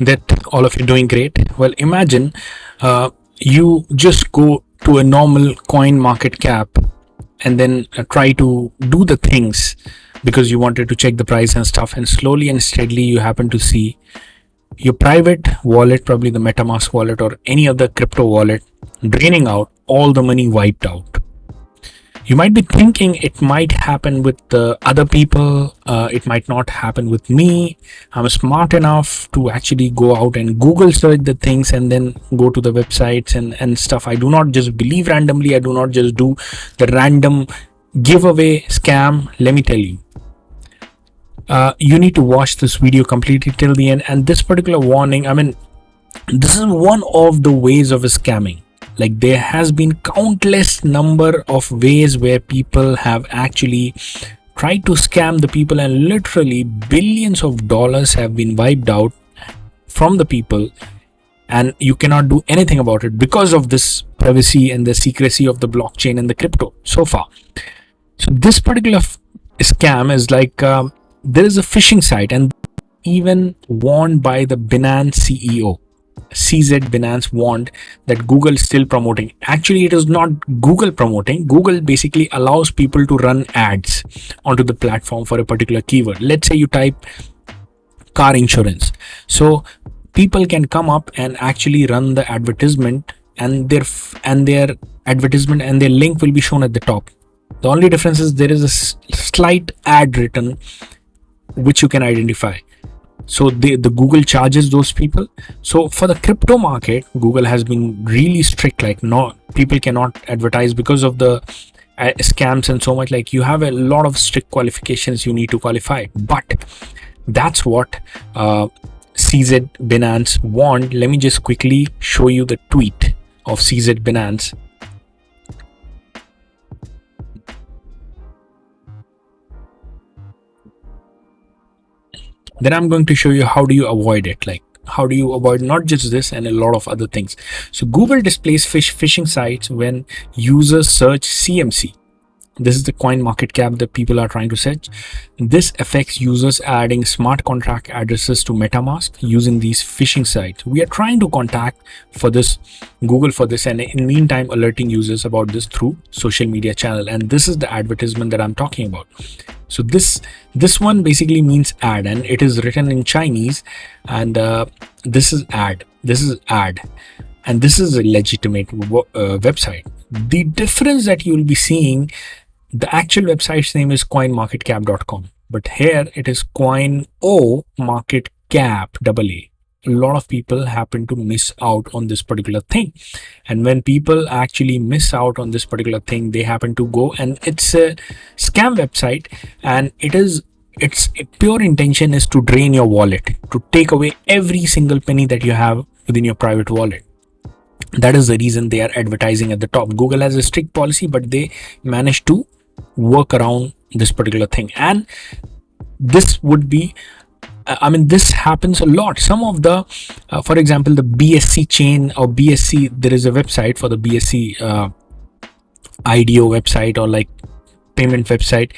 that all of you doing great. Well, imagine you just go to a normal coin market cap and then try to do the things because you wanted to check the price and stuff, and slowly and steadily you happen to see your private wallet, probably the MetaMask wallet or any other crypto wallet, draining out, all the money wiped out. You might be thinking it might happen with the other people, it might not happen with me. I'm smart enough to actually go out and Google search the things and then go to the websites and stuff. I do not just believe randomly. I do not just do the random giveaway scam. Let me tell you, you need to watch this video completely till the end. And this particular warning, I mean, this is one of the ways of scamming. Like, there has been countless number of ways where people have actually tried to scam the people, and literally billions of dollars have been wiped out from the people, and you cannot do anything about it because of this privacy and the secrecy of the blockchain and the crypto so far. So this particular scam is like, there is a phishing site, and even warned by the Binance CEO. CZ Binance warned that Google is still promoting. Actually, it is not Google promoting. Google basically allows people to run ads onto the platform for a particular keyword. Let's say you type car insurance. So people can come up and actually run the advertisement, and their advertisement and their link will be shown at the top. The only difference is there is a slight ad written which you can identify. So the Google charges those people. So for the crypto market, Google has been really strict. Like, no, people cannot advertise because of the scams and so much. Like, you have a lot of strict qualifications you need to qualify. But that's what CZ Binance warned. Let me just quickly show you the tweet of CZ Binance. Then I'm going to show you how do you avoid it. Like, how do you avoid not just this and a lot of other things. So Google displays phishing sites when users search CMC. This is the coin market cap that people are trying to search. This affects users adding smart contract addresses to MetaMask using these phishing sites. We are trying to contact for this Google for this, and in the meantime alerting users about this through social media channel. And this is the advertisement that I'm talking about. So this one basically means ad, and it is written in Chinese, and this is ad, and this is a legitimate website. The difference that you will be seeing, the actual website's name is coinmarketcap.com, but here it is coin.marketcap. A lot of people happen to miss out on this particular thing, and when people actually miss out on this particular thing, they happen to go, and it's a scam website, and its pure intention is to drain your wallet, to take away every single penny that you have within your private wallet. That is the reason they are advertising at the top. Google has a strict policy, but they managed to work around this particular thing. And this would be, I mean, this happens a lot. Some of the, for example, the BSC chain or BSC, there is a website for the BSC IDO website or like payment website.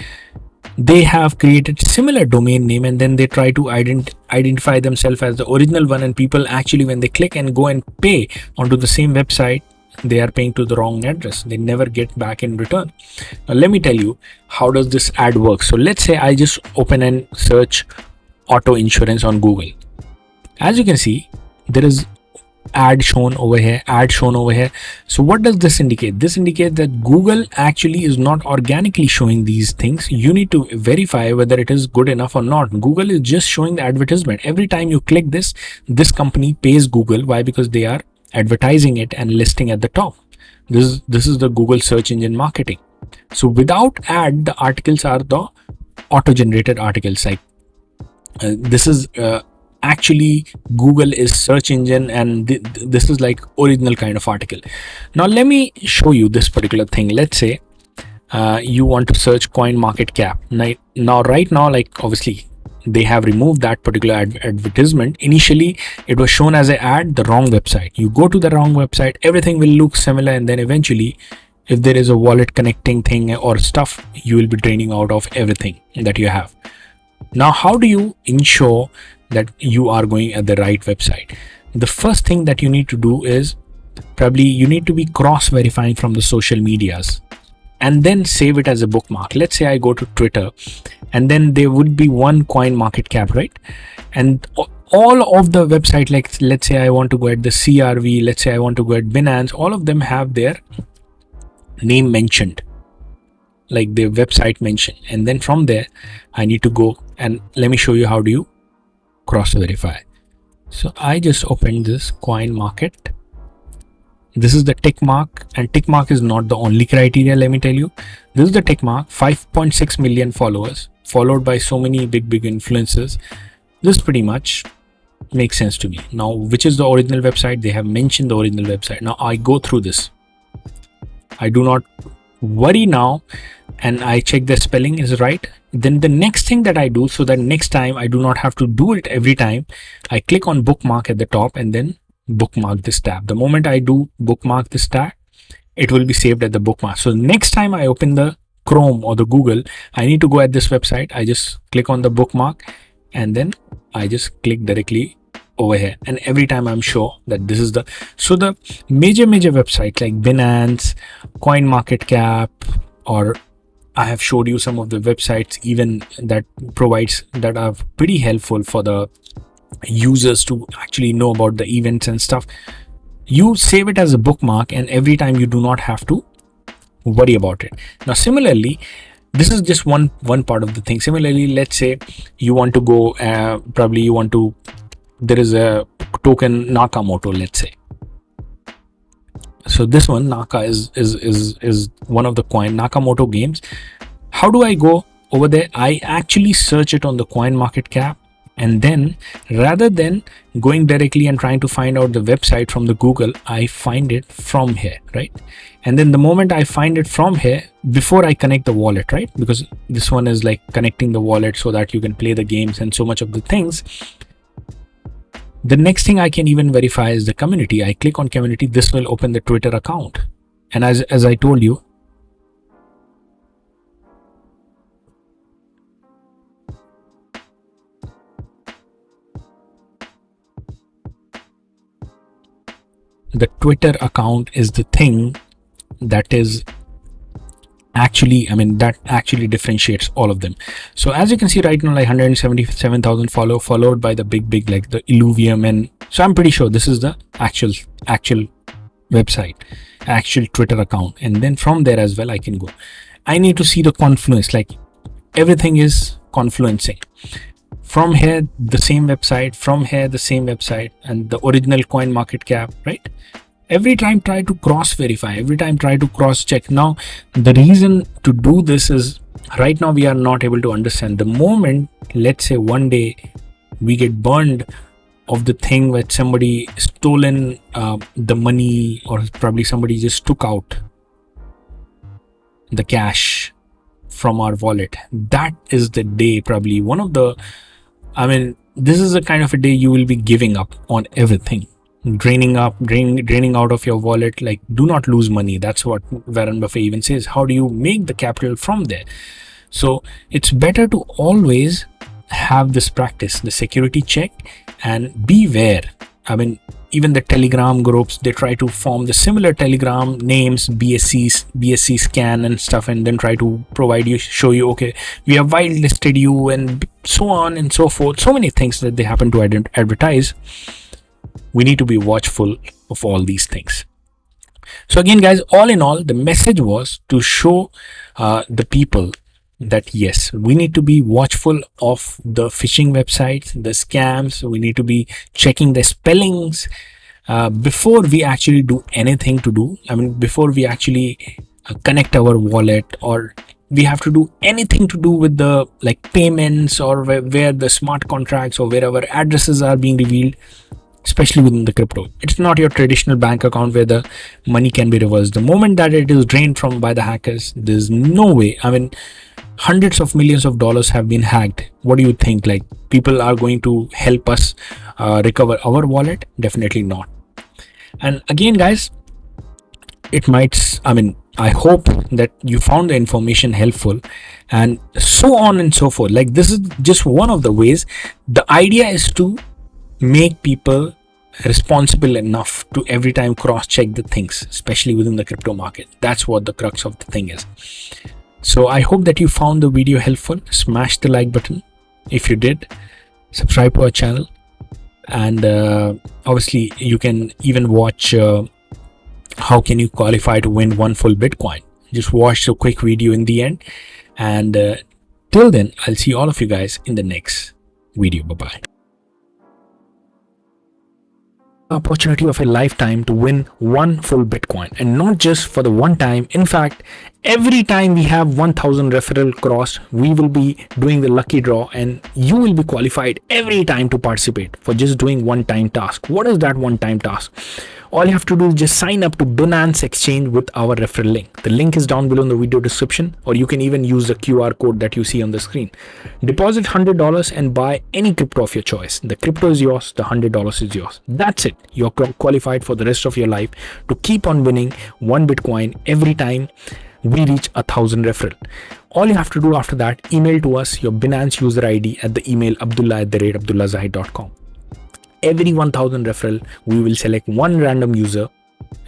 They have created similar domain name, and then they try to identify themselves as the original one, and people actually, when they click and go and pay onto the same website, they are paying to the wrong address. They never get back in return. Now let me tell you, how does this ad work? So let's say I just open and search auto insurance on Google. As you can see, there is ad shown over here. So what does this indicate? This indicates that Google actually is not organically showing these things. You need to verify whether it is good enough or not. Google is just showing the advertisement. Every time you click this company pays Google. Why? Because they are advertising it and listing at the top. This is the Google search engine marketing. So without ad, the articles are the auto-generated articles. Like this is actually Google is search engine, and this is like original kind of article. Now let me show you this particular thing. Let's say you want to search coin market cap. Now right now, like obviously they have removed that particular advertisement. Initially it was shown as an ad, the wrong website. You go to the wrong website, everything will look similar, and then eventually if there is a wallet connecting thing or stuff, you will be draining out of everything that you have. Now how do you ensure that you are going at the right website. The first thing that you need to do is probably you need to be cross verifying from the social medias and then save it as a bookmark. Let's say I go to Twitter, and then there would be one coin market cap, right? And all of the website, like let's say I want to go at the CRV, let's say I want to go at Binance, all of them have their name mentioned, like their website mentioned. And then from there, I need to go and let me show you how do you cross verify. So I just opened this coin market. This is the tick mark, and tick mark is not the only criteria, let me tell you. This is the tick mark, 5.6 million followers, followed by so many big influencers. This pretty much makes sense to me. Now, which is the original website? They have mentioned the original website. Now I go through this. I do not worry now, and I check the spelling is right. Then the next thing that I do, so that next time I do not have to do it every time, I click on bookmark at the top and then bookmark this tab. The moment I do bookmark this tab, it will be saved at the bookmark. So next time I open the Chrome or the Google, I need to go at this website. I just click on the bookmark and then I just click directly over here, and every time I'm sure that this is the major website like Binance, Coin Market Cap, or I have showed you some of the websites even that are pretty helpful for the users to actually know about the events and stuff. You save it as a bookmark, and every time you do not have to worry about it. Now similarly, this is just one part of the thing. Similarly, let's say you want to go there is a token Nakamoto, let's say. So this one, Naka, is one of the coin Nakamoto games. How do I go over there? I actually search it on the coin market cap, and then rather than going directly and trying to find out the website from the Google, I find it from here, right? And then the moment I find it from here, before I connect the wallet, right? Because this one is like connecting the wallet so that you can play the games and so much of the things. The next thing I can even verify is the community. I click on community. This will open the Twitter account. And as I told you, the Twitter account is the thing that is actually, that actually differentiates all of them. So as you can see right now, like 177,000 followed by the big like the Illuvium, and so I'm pretty sure this is the actual website, actual Twitter account. And then from there as well, I can go. I need to see the confluence, like everything is confluencing. From here, the same website, from here, the same website, and the original coin market cap, right? Every time try to cross verify, every time try to cross check. Now, the reason to do this is right now we are not able to understand. The moment, let's say one day we get burned of the thing where somebody stolen the money, or probably somebody just took out the cash from our wallet. That is the day, probably one of the, this is the kind of a day you will be giving up on everything. Draining out of your wallet. Like, do not lose money. That's what Warren Buffett even says. How do you make the capital from there? So it's better to always have this practice, the security check, and beware. Even the Telegram groups, they try to form the similar Telegram names, BSC scan and stuff, and then try to show you, okay, we have whitelisted you, and so on and so forth. So many things that they happen to advertise. We need to be watchful of all these things. So again, guys, all in all, the message was to show the people that yes, we need to be watchful of the phishing websites, the scams. We need to be checking the spellings before we actually do anything to do. Before we actually connect our wallet, or we have to do anything to do with the payments, or where the smart contracts or wherever addresses are being revealed. Especially within the crypto, it's not your traditional bank account where the money can be reversed. The moment that it is drained from by the hackers, there's no way. Hundreds of millions of dollars have been hacked. What do you think? People are going to help us recover our wallet? Definitely not. And again, guys, it might, I hope that you found the information helpful, and so on and so forth. Like, this is just one of the ways. The idea is to make people responsible enough to every time cross check the things, especially within the crypto market. That's what the crux of the thing is. So I hope that you found the video helpful. Smash the like button if you did, subscribe to our channel, and obviously you can even watch how can you qualify to win one full Bitcoin. Just watch the quick video in the end, and till then, I'll see all of you guys in the next video. Bye bye. Opportunity of a lifetime to win one full Bitcoin, and not just for the one time. In fact, every time we have 1000 referral crossed, we will be doing the lucky draw, and you will be qualified every time to participate for just doing one time task. What is that one time task? All you have to do is just sign up to Binance Exchange with our referral link. The link is down below in the video description, or you can even use the QR code that you see on the screen. Deposit $100 and buy any crypto of your choice. The crypto is yours, the $100 is yours. That's it. You're qualified for the rest of your life to keep on winning one Bitcoin every time we reach 1000 referral. All you have to do after that, email to us your Binance user ID at the email abdullah@abdullahzahid.com. Every 1000 referral, we will select one random user,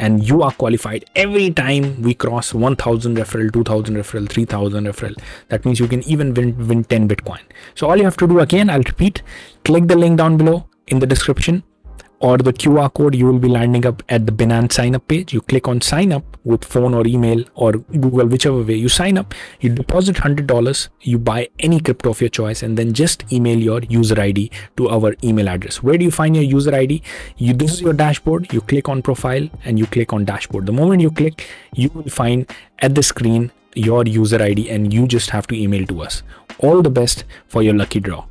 and you are qualified every time we cross 1000 referral, 2000 referral, 3000 referral. That means you can even win 10 Bitcoin. So all you have to do, again, I'll repeat, click the link down below in the description, or the QR code. You will be landing up at the Binance sign up page. You click on sign up with phone or email or Google, whichever way. You sign up, you deposit $100, you buy any crypto of your choice, and then just email your user ID to our email address. Where do you find your user ID? This is your dashboard. You click on profile and you click on dashboard. The moment you click, you will find at the screen your user ID, and you just have to email to us. All the best for your lucky draw.